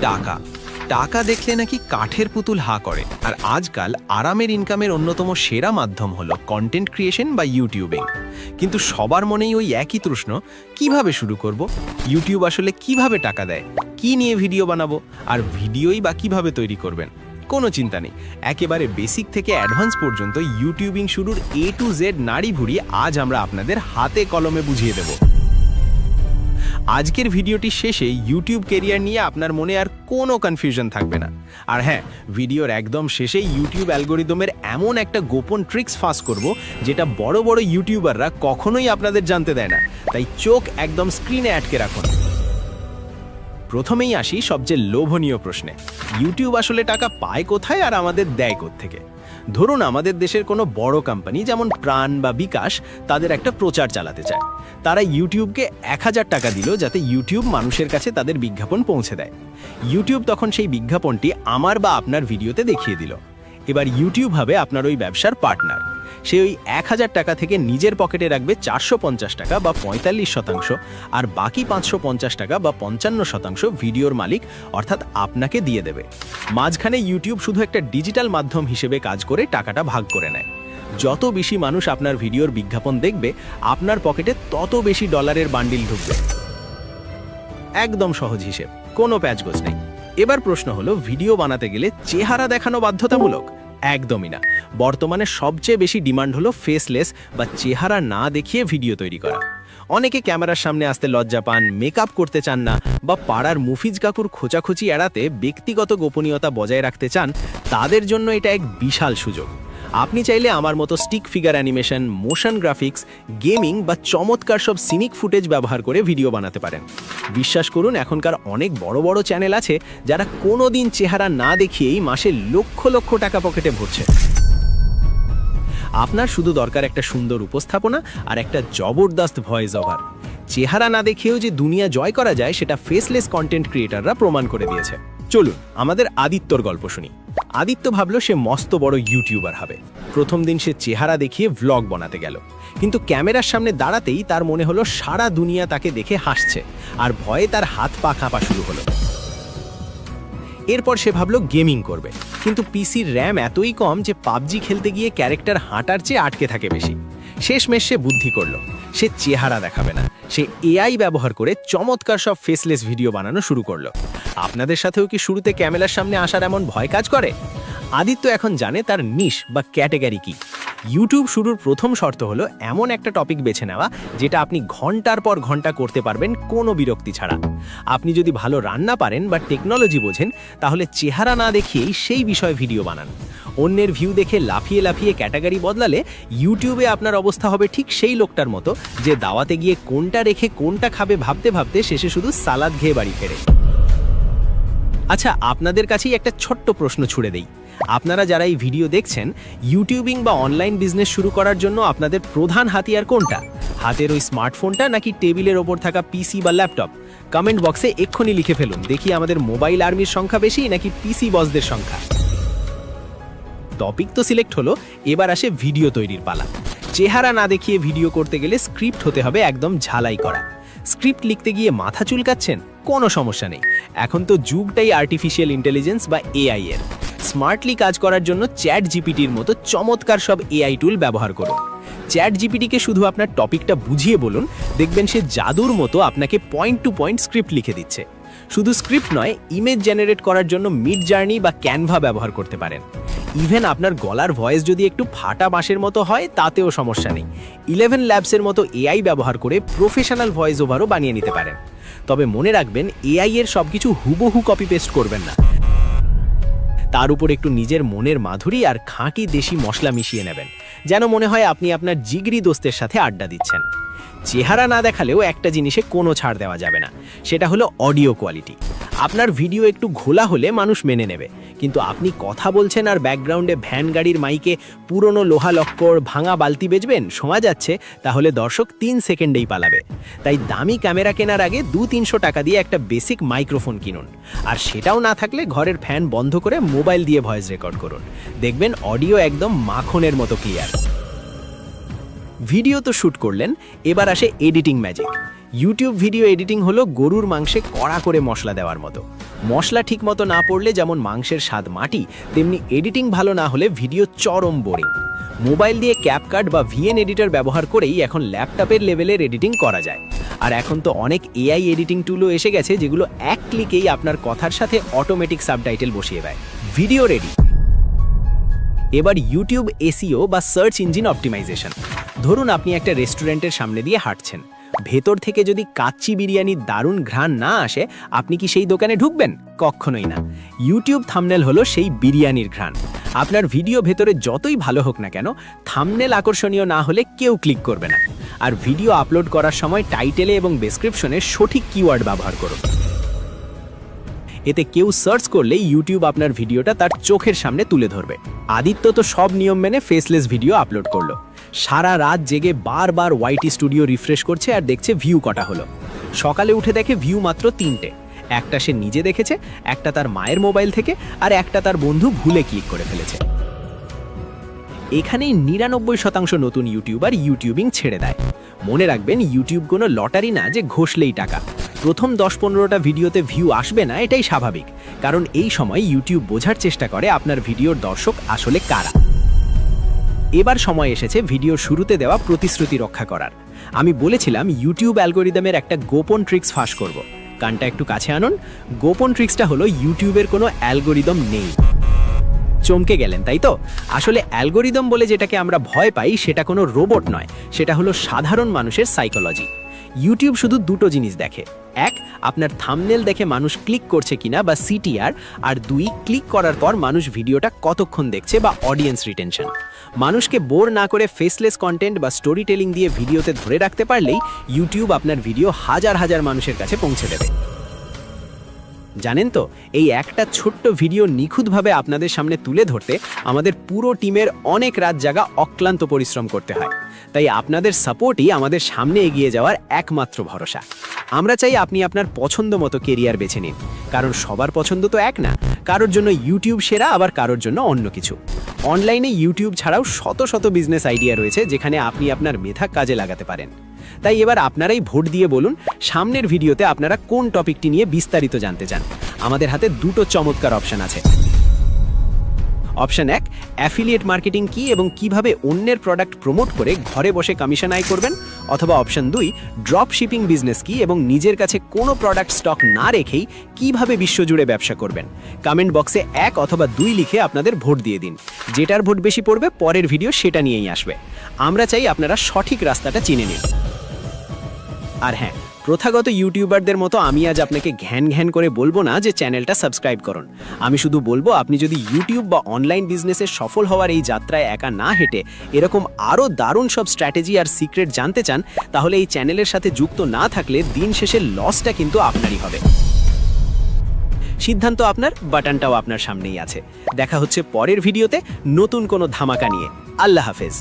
টাকা টাকা দেখলে নাকি কাঠের পুতুল হা করে। আর আজকাল আরামের ইনকামের অন্যতম সেরা মাধ্যম হলো কন্টেন্ট ক্রিয়েশন বা ইউটিউবিং। কিন্তু সবার মনেই ওই একই প্রশ্ন, কিভাবে শুরু করব? ইউটিউব আসলে কিভাবে টাকা দেয়? কি নিয়ে ভিডিও বানাবো? আর ভিডিওই বা কিভাবে তৈরি করবেন? কোনো চিন্তা নেই, একেবারে বেসিক থেকে অ্যাডভান্স পর্যন্ত ইউটিউবিং শুরুর A to Z নাড়ি ভুড়ি আজ আমরা আপনাদের হাতে কলমে বুঝিয়ে দেব। আজকের ভিডিওটি শেষে ইউটিউব ক্যারিয়ার নিয়ে আপনার মনে আর কোনো কনফিউশন থাকবে না। আর হ্যাঁ, ভিডিওর একদম শেষে ইউটিউব অ্যালগোরিদমের এমন একটা গোপন ট্রিক্স ফাঁস করব যেটা বড় বড় ইউটিউবাররা কখনোই আপনাদের জানতে দেয় না। তাই চোখ একদম স্ক্রিনে আটকে রাখুন। প্রথমেই আসি সবচেয়ে লোভনীয় প্রশ্নে, ইউটিউব আসলে টাকা পায় কোথায় আর আমাদের দেয় কোত্থেকে? ধরুন আমাদের দেশের কোনো বড় কোম্পানি যেমন প্রাণ বা বিকাশ তাদের একটা প্রচার চালাতে চায়। তারা ইউটিউবকে 1000 টাকা দিল যাতে ইউটিউব মানুষের কাছে তাদের বিজ্ঞাপন পৌঁছে দেয়। ইউটিউব তখন সেই বিজ্ঞাপনটি আমার বা আপনার ভিডিওতে দেখিয়ে দিল। এবার ইউটিউব হবে আপনার ওই ব্যবসার পার্টনার। সে ওই 1000 টাকা থেকে নিজের পকেটে রাখবে 450 টাকা বা 45%, আর বাকি 550 টাকা বা 55% ভিডিওর মালিক অর্থাৎ আপনাকে দিয়ে দেবে। মাঝখানে ইউটিউব শুধু একটা ডিজিটাল মাধ্যম হিসেবে কাজ করে টাকাটা ভাগ করে নেয়। যত বেশি মানুষ আপনার ভিডিওর বিজ্ঞাপন দেখবে, আপনার পকেটে তত বেশি ডলারের বান্ডিল ঢুকবে। একদম সহজ হিসেব, কোনো প্যাচগোছ নেই। এবার প্রশ্ন হলো, ভিডিও বানাতে গেলে চেহারা দেখানো বাধ্যতামূলক? একদমই না। বর্তমানে সবচেয়ে বেশি ডিমান্ড হলো ফেসলেস বা চেহারা না দেখিয়ে ভিডিও তৈরি করা। অনেকে ক্যামেরার সামনে আসতে লজ্জা পান, মেকআপ করতে চান না, বা পাড়ার মুফিজ কাকুর খোঁচাখুচি এড়াতে ব্যক্তিগত গোপনীয়তা বজায় রাখতে চান। তাদের জন্য এটা এক বিশাল সুযোগ। আপনি চাইলে আমার মতো stick figure animation, motion graphics, gaming বা চমৎকার সব সিনিক ফুটেজ ব্যবহার করে ভিডিও বানাতে পারেন। বিশ্বাস করুন, এখনকার অনেক বড় বড় চ্যানেল আছে যারা কোনোদিন চেহারা না দেখিয়েই মাসে লক্ষ লক্ষ টাকা পকেটে ভরছে। আপনার শুধু দরকার একটা সুন্দর উপস্থাপনা আর একটা জবরদস্ত ভয়েস ওভার। চেহারা না দেখেও যে দুনিয়া জয় করা যায় সেটা ফেসলেস কন্টেন্ট ক্রিয়েটাররা প্রমাণ করে দিয়েছে। চলুন আমাদের আদিত্যর গল্প শুনি। আদিত্য ভাবলো সে মস্ত বড় ইউটিউবার হবে। প্রথম দিন সে চেহারা দেখিয়ে ভ্লগ বানাতে গেল, কিন্তু ক্যামেরার সামনে দাঁড়াতেই তার মনে হলো সারা দুনিয়া তাকে দেখে হাসছে, আর ভয়ে তার হাত পা কাঁপা শুরু হলো। এরপর সে ভাবলো গেমিং করবে, কিন্তু পিসির র্যাম এতই কম যে পাবজি খেলতে গিয়ে ক্যারেক্টার হাঁটার চেয়ে আটকে থাকে বেশি। শেষমেশ সে বুদ্ধি করলো, সে চেহারা দেখাবে না, সে এআই ব্যবহার করে চমৎকার সব ফেসলেস ভিডিও বানানো শুরু করলো। আপনাদের সাথেও কি শুরুতে ক্যামেরার সামনে আসার এমন ভয় কাজ করে? আদিত্য এখন জানে তার নিশ বা ক্যাটেগরি কি। ইউটিউব শুরুর প্রথম শর্ত হলো এমন একটা টপিক বেছে নেওয়া যেটা আপনি ঘন্টার পর ঘন্টা করতে পারবেন কোনো বিরক্তি ছাড়া। আপনি যদি ভালো রান্না পারেন বা টেকনোলজি বোঝেন, তাহলে চেহারা না দেখিয়েই সেই বিষয়ে ভিডিও বানান। অন্যের ভিউ দেখে লাফিয়ে লাফিয়ে ক্যাটাগরি বদলালে ইউটিউবে আপনার অবস্থা হবে ঠিক সেই লোকটার মতো যে দাওয়াতে গিয়ে কোনটা রেখে কোনটা খাবে ভাবতে ভাবতে শেষে শুধু সালাদ খেয়ে বাড়ি ফেরে। আচ্ছা, আপনাদের কাছেই একটা ছোট্ট প্রশ্ন ছুড়ে দেই। আপনারা যারা এই ভিডিও দেখছেন, ইউটিউবিং বা অনলাইন বিজনেস শুরু করার জন্য আপনাদের প্রধান হাতিয়ার কোনটা? হাতের ওই স্মার্টফোনটা নাকি টেবিলের ওপর থাকা পিসি বা ল্যাপটপ? কমেন্ট বক্সে এক্ষুনি লিখে ফেলুন। দেখি আমাদের মোবাইল আর্মির সংখ্যা বেশি নাকি পিসি বসদের সংখ্যা। টপিক তো সিলেক্ট হলো, এবার আসে ভিডিও তৈরির পালা। চেহারা না দেখিয়ে ভিডিও করতে গেলে স্ক্রিপ্ট হতে হবে একদম ঝালাই করা। স্ক্রিপ্ট লিখতে গিয়ে মাথা চুলকাচ্ছেন? কোনো সমস্যা নেই, এখন তো যুগটাই আর্টিফিশিয়াল ইন্টেলিজেন্স বা এআই এর। স্মার্টলি কাজ করার জন্য চ্যাট জিপিটির মতো চমৎকার সব এআই টুল ব্যবহার করুন। চ্যাট জিপিটিকে শুধু আপনার টপিকটা বুঝিয়ে বলুন, দেখবেন সে জাদুর মতো আপনাকে পয়েন্ট টু পয়েন্ট স্ক্রিপ্ট লিখে দিচ্ছে। শুধু স্ক্রিপ্ট নয়, ইমেজ জেনারেট করার জন্য মিড জার্নি বা ক্যানভা ব্যবহার করতে পারেন। ইভেন আপনার গলার ভয়েস যদি একটু ফাটা বাঁশের মতো হয়, তাতেও সমস্যা নেই। 11 ল্যাবসের মতো এআই ব্যবহার করে প্রফেশনাল ভয়েস ওভারও বানিয়ে নিতে পারেন। তবে মনে রাখবেন, এআই এর সবকিছু হুবহু কপি পেস্ট করবেন না। তার উপর একটু নিজের মনের মাধুরী আর খাঁটি দেশি মশলা মিশিয়ে নেবেন, যেন মনে হয় আপনি আপনার জিগরি দোস্তের সাথে আড্ডা দিচ্ছেন। চেহারা না দেখালেও একটা জিনিসে কোনো ছাড় দেওয়া যাবে না, সেটা হলো অডিও কোয়ালিটি। আপনার ভিডিও একটু ঘোলা হলে মানুষ মেনে নেবে, কিন্তু আপনি কথা বলছেন আর ব্যাকগ্রাউন্ডে ভ্যান গাড়ির মাইকে পুরনো লোহা লক্কর, ভাঙা বালতি বেচবেন, শোনা যাচ্ছে, তাহলে দর্শক 3 সেকেন্ডেই পালাবে। তাই দামি ক্যামেরা কেনার আগে 200-300 টাকা দিয়ে একটা বেসিক মাইক্রোফোন কিনুন, আর সেটাও না থাকলে ঘরের ফ্যান বন্ধ করে মোবাইল দিয়ে ভয়েস রেকর্ড করুন। দেখবেন অডিও একদম মাখনের মতো ক্লিয়ার। ভিডিও তো শ্যুট করলেন, এবার আসে editing magic. YouTube video editing হলো গরুর মাংসে কড়া করে মশলা দেওয়ার মতো। মশলা ঠিকমতো না পড়লে যেমন মাংসের স্বাদ মাটি, তেমনি এডিটিং ভালো না হলে ভিডিও চরম বোরিং। মোবাইল দিয়ে ক্যাপকাট বা ভিএন এডিটর ব্যবহার করেই এখন ল্যাপটপের লেভেলের এডিটিং করা যায়। আর এখন তো অনেক এআই এডিটিং টুলও এসে গেছে, যেগুলো এক ক্লিকেই আপনার কথার সাথে অটোমেটিক সাবটাইটেল বসিয়ে দেয়। Video ready. এবার ইউটিউব এসইও বা সার্চ ইঞ্জিন অপটিমাইজেশন। ধরুন আপনি একটা রেস্টুরেন্টের সামনে দিয়ে হাঁটছেন, ভেতর থেকে যদি কাচ্চি বিরিয়ানির দারুণ ঘ্রাণ না আসে, আপনি কি সেই দোকানে ঢুকবেন? কখনোই না। ইউটিউব থাম্বনেল হলো সেই বিরিয়ানির ঘ্রাণ। আপনার ভিডিও ভেতরে যতই ভালো হোক না কেন, থাম্বনেল আকর্ষণীয় না হলে কেউ ক্লিক করবে না। আর ভিডিও আপলোড করার সময় টাইটেলে এবং ডেসক্রিপশনে সঠিক কিওয়ার্ড ব্যবহার করুন। এতে কেউ সার্চ করলে ইউটিউব আপনার ভিডিওটা তার চোখের সামনে তুলে ধরবে। আদিত্য তো সব নিয়ম মেনে ফেসলেস ভিডিও আপলোড করলো। সারা রাত জেগে বারবার ওয়াইটি স্টুডিও রিফ্রেশ করছে আর দেখছে ভিউ কটা হলো। সকালে উঠে দেখে ভিউ মাত্র 3টে। একটা সে নিজে দেখেছে, একটা তার মায়ের মোবাইল থেকে, আর একটা তার বন্ধু ভুলে ক্লিক করে ফেলেছে। এখানেই 99% নতুন ইউটিউবার ইউটিউবিং ছেড়ে দেয়। মনে রাখবেন, ইউটিউব কোনো লটারি না যে ঘষলেই টাকা। প্রথম 10-15টা ভিডিওতে ভিউ আসবে না, এটাই স্বাভাবিক, কারণ এই সময় ইউটিউব বোঝার চেষ্টা করে আপনার ভিডিওর দর্শক আসলে কারা। এবার সময় এসেছে ভিডিওর শুরুতে দেওয়া প্রতিশ্রুতি রক্ষা করার। আমি বলেছিলাম ইউটিউব অ্যালগোরিদমের একটা গোপন ট্রিক্স ফাঁস করব। কানটা একটু কাছে আনুন। গোপন ট্রিক্সটা হলো ইউটিউবের কোনো অ্যালগোরিদম নেই। চমকে গেলেন তাই তো? আসলে অ্যালগোরিদম বলে যেটাকে আমরা ভয় পাই, সেটা কোনো রোবট নয়, সেটা হলো সাধারণ মানুষের সাইকোলজি। ইউটিউব শুধু দুটো জিনিস দেখে: এক, আপনার থাম্বনেল দেখে মানুষ ক্লিক করছে কিনা বা সিটিআর, আর দুই, ক্লিক করার পর মানুষ ভিডিওটা কতক্ষণ দেখছে বা অডিয়েন্স রিটেনশন। মানুষকে বোর না করে ফেসলেস কন্টেন্ট বা স্টোরি টেলিং দিয়ে ভিডিওতে ধরে রাখতে পারলেই ইউটিউব আপনার ভিডিও হাজার হাজার মানুষের কাছে পৌঁছে দেবে। জানেন তো, এই একটা ছোট্ট ভিডিও নিখুঁতভাবে আপনাদের সামনে তুলে ধরতে আমাদের পুরো টিমের অনেক রাত জাগা অক্লান্ত পরিশ্রম করতে হয়। তাই আপনাদের সাপোর্টই আমাদের সামনে এগিয়ে যাওয়ার একমাত্র ভরসা। আমরা চাই আপনি আপনার পছন্দ মতো কেরিয়ার বেছে নিন, কারণ সবার পছন্দ তো এক না। কারোর জন্য ইউটিউব সেরা, আবার কারোর জন্য অন্য কিছু। অনলাইনে ইউটিউব ছাড়াও শত শত বিজনেস আইডিয়া রয়েছে, যেখানে আপনি আপনার মেধা কাজে লাগাতে পারেন। তাই এবার আপনারাই ভোট দিয়ে বলুন, সামনের ভিডিওতে আপনারা কোন টপিকটি নিয়ে বিস্তারিত জানতে চান। আমাদের হাতে দুটো চমৎকার অপশন আছে। অপশন 1, অ্যাফিলিয়েট মার্কেটিং কি এবং কিভাবে অন্যের প্রোডাক্ট প্রমোট করে ঘরে বসে কমিশন আয় করবেন। অথবা অপশন 2, ড্রপ শিপিং বিজনেস কি এবং নিজের কাছে কোনো প্রোডাক্ট স্টক না রেখেই কিভাবে বিশ্বজুড়ে ব্যবসা করবেন। কমেন্ট বক্সে 1 অথবা 2 লিখে আপনাদের ভোট দিয়ে দিন। যেটার ভোট বেশি পড়বে, পরের ভিডিও সেটা নিয়েই আসবে। আমরা চাই আপনারা সঠিক রাস্তাটা চিনে নিন। আর হ্যাঁ, প্রথাগত ইউটিউবারদের মতো আমি আজ আপনাকে ঘ্যান ঘ্যান করে বলবো না যে চ্যানেলটা সাবস্ক্রাইব করুন। আমি শুধু বলবো, আপনি যদি ইউটিউব বা অনলাইন বিজনেসে সফল হওয়ার এই যাত্রায় একা না হেঁটে এরকম আরও দারুণ সব স্ট্র্যাটেজি আর সিক্রেট জানতে চান, তাহলে এই চ্যানেলের সাথে যুক্ত না থাকলে দিন শেষে লসটা কিন্তু আপনারই হবে। সিদ্ধান্ত আপনার, বাটনটাও আপনার সামনেই আছে। দেখা হচ্ছে পরের ভিডিওতে নতুন কোনো ধামাকা নিয়ে। আল্লাহ হাফেজ।